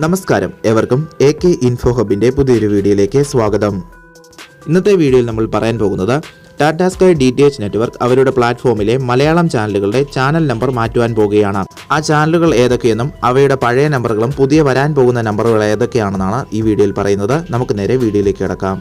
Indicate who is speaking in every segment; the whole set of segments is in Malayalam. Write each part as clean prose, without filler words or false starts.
Speaker 1: നമസ്കാരം, ഏവർക്കും AK ഇൻഫോ ഹബിൻ്റെ പുതിയൊരു വീഡിയോയിലേക്ക് സ്വാഗതം. ഇന്നത്തെ വീഡിയോയിൽ നമ്മൾ പറയാൻ പോകുന്നത് ടാറ്റ സ്കൈ DTH നെറ്റ്വർക്ക് അവരുടെ പ്ലാറ്റ്ഫോമിലെ മലയാളം ചാനലുകളുടെ ചാനൽ നമ്പർ മാറ്റുവാൻ പോകുകയാണ്. ആ ചാനലുകൾ ഏതൊക്കെയെന്നും അവയുടെ പഴയ നമ്പറുകളും പുതിയ വരാൻ പോകുന്ന നമ്പറുകൾ ഏതൊക്കെയാണെന്നാണ് ഈ വീഡിയോയിൽ പറയുന്നത്. നമുക്ക് നേരെ വീഡിയോയിലേക്ക് കിടക്കാം.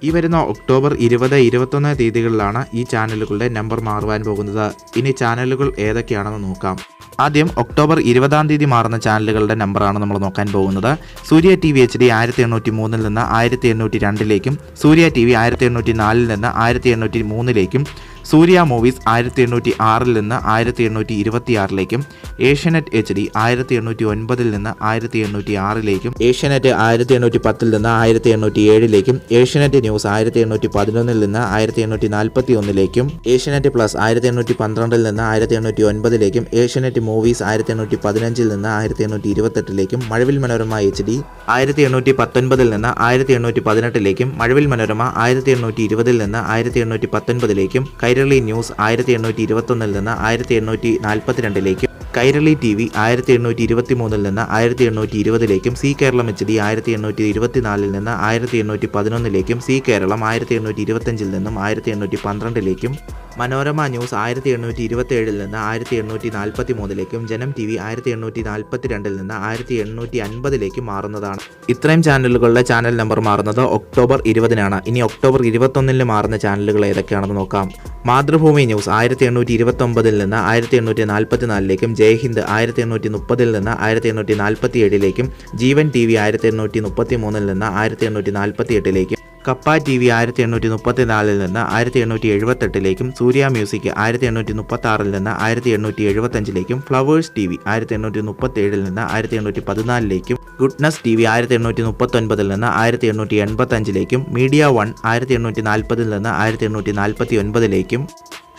Speaker 1: ഈ വരുന്ന ഒക്ടോബർ 20, 21 തീയതികളിലാണ് ഈ ചാനലുകളുടെ നമ്പർ മാറുവാൻ പോകുന്നത്. ഇനി ചാനലുകൾ ഏതൊക്കെയാണെന്ന് നോക്കാം. ആദ്യം ഒക്ടോബർ 20 തീയതി മാറുന്ന ചാനലുകളുടെ നമ്പറാണ് നമ്മൾ നോക്കാൻ പോകുന്നത്. സൂര്യ TV HD 1803 നിന്ന് 1802ലേക്കും, സൂര്യ TV 1804 നിന്ന് 1803ലേക്കും, സൂര്യ മൂവീസ് 1806 നിന്ന് 1826ലേക്കും, ഏഷ്യാനെറ്റ് HD 1809 നിന്ന് 1806ലേക്കും, ഏഷ്യാനെറ്റ് 1810 നിന്ന് 1807ലേക്കും, ഏഷ്യാനെറ്റ് ന്യൂസ് 1811 നിന്ന് 1841ലേക്കും, ഏഷ്യാനെറ്റ് പ്ലസ് 1812 നിന്ന് 1809ലേക്കും, ഏഷ്യാനെറ്റ് മൂവീസ് 1815 നിന്ന് 1828ലേക്കും, മഴവിൽ മനോരമ HD 1819 നിന്ന് 1818ലേക്കും, മഴവിൽ മനോരമ 1820 നിന്ന് 1819ലേക്കും, കൈരളി ന്യൂസ് 1821 നിന്ന് 1842ലേക്കും, കൈരളി TV 1823 നിന്ന് 1820ലേക്കും, സി കേരളം HD 1824 നിന്ന് 1811ലേക്കും, സി കേരളം 1825 നിന്നും 1812ലേക്കും, മനോരമ ന്യൂസ് 1827 നിന്ന് 1843ലേക്കും, ജനം TV 1842 നിന്ന് 1850ലേക്കും മാറുന്നതാണ്. ഇത്രയും ചാനലുകളുടെ ചാനൽ നമ്പർ മാറുന്നത് ഒക്ടോബർ 20-നാണ്. ഇനി ഒക്ടോബർ 21-ന് മാറുന്ന ചാനലുകൾ ഏതൊക്കെയാണെന്ന് നോക്കാം. മാതൃഭൂമി ന്യൂസ് 1829 നിന്ന് 1844ലേക്കും, ജയ്ഹിന്ദ് 1830 നിന്ന് 1847ലേക്കും, ജീവൻ TV 1833 നിന്ന് 1848ലേക്കും, കപ്പ TV 1834 നിന്ന് 1878ലേക്കും, സൂര്യ മ്യൂസിക് 1836 നിന്ന് 1875ലേക്കും, ഫ്ലവേഴ്സ് TV 1837 നിന്ന് 1814ലേക്കും, ഗുഡ്നസ് TV 1839 നിന്ന് 1885ലേക്കും, മീഡിയ 1 1840 നിന്ന് 1849ലേക്കും,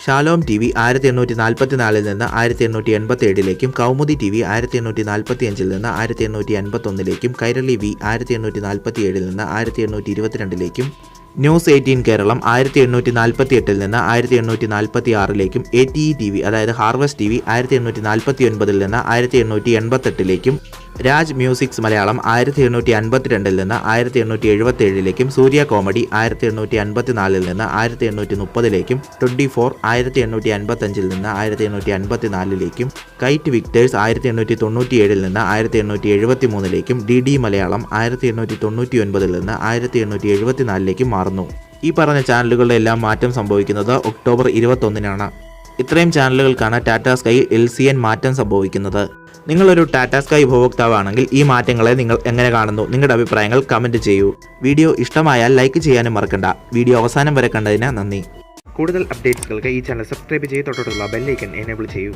Speaker 1: ഷാലോം TV 1844 നിന്ന് 1887ലേക്കും, കൗമുദി TV 1845 നിന്ന് 1881ലേക്കും, കൈരളി V 1847 നിന്ന് 1822ലേക്കും, ന്യൂസ് 18 കേരളം 1848 നിന്ന് 1846ലേക്കും, ATE TV അതായത് ഹാർവസ്റ്റ് TV 1849 നിന്ന് 1888ലേക്കും, രാജ് മ്യൂസിക്സ് മലയാളം 1852 നിന്ന് 1877ലേക്കും, സൂര്യ കോമഡി 1854 നിന്ന് 1830ലേക്കും, 24 1855 നിന്ന് 1854ലേക്കും, കൈറ്റ് വിക്ടേഴ്സ് 1897 നിന്ന് 1873ലേക്കും, DD മലയാളം 1899 നിന്ന് 1874ലേക്കും മാറുന്നു. ഈ പറഞ്ഞ ചാനലുകളുടെ എല്ലാം മാറ്റം സംഭവിക്കുന്നത് ഒക്ടോബർ 21-നാണ്. ഇത്രയും ചാനലുകൾക്കാണ് ടാറ്റ സ്കൈ LCN മാറ്റം സംഭവിക്കുന്നത്. നിങ്ങളൊരു ടാറ്റ സ്കൈ ഉപഭോക്താവാണെങ്കിൽ ഈ മാറ്റങ്ങളെ നിങ്ങൾ എങ്ങനെ കാണുന്നു? നിങ്ങളുടെ അഭിപ്രായങ്ങൾ കമൻറ്റ് ചെയ്യൂ. വീഡിയോ ഇഷ്ടമായാൽ ലൈക്ക് ചെയ്യാനും മറക്കണ്ട. വീഡിയോ അവസാനം വരെ കണ്ടതിന് നന്ദി. കൂടുതൽ അപ്ഡേറ്റ്സുകൾക്ക് ഈ ചാനൽ സബ്സ്ക്രൈബ് ചെയ്ത് തൊട്ടുള്ള ബെൽ ഐക്കൺ എനേബിൾ ചെയ്യൂ.